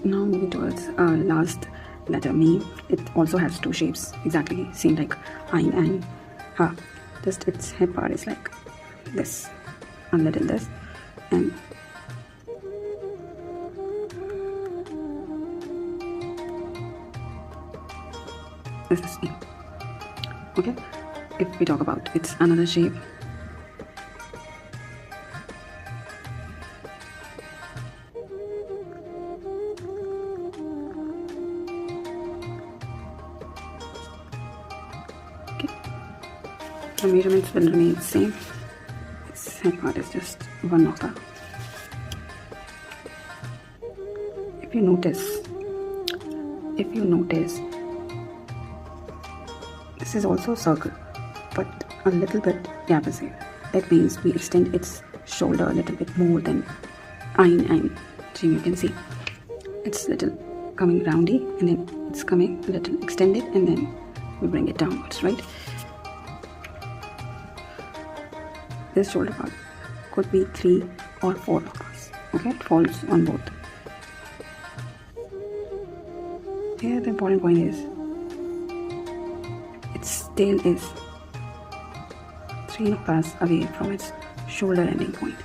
Now moving towards last letter, me. It also has two shapes, exactly same like Ain and Ha. Just its head part is like this, a little this, and this is E. Okay, if we talk about its another shape, okay, the measurements will remain same. Its head part is just one nokta. If you notice, this is also a circle, but a little bit gap is here. That means we extend its shoulder a little bit more than Ain and Jim. You can see it's little coming roundy, and then it's coming a little extended, and then we bring it downwards, right? This shoulder part could be 3 or 4 noktas. Okay, it falls on both. Here the important point is its tail is 3 noktas away from its shoulder ending point.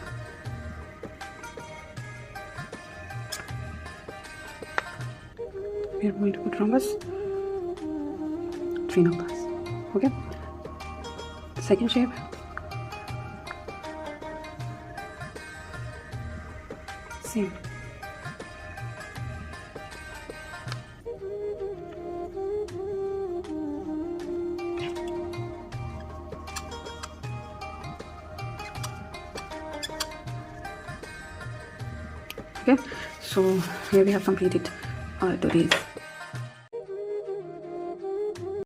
We are going to put rhombus 3 noktas. Okay. Second shape. Same. Okay, so here we have completed today's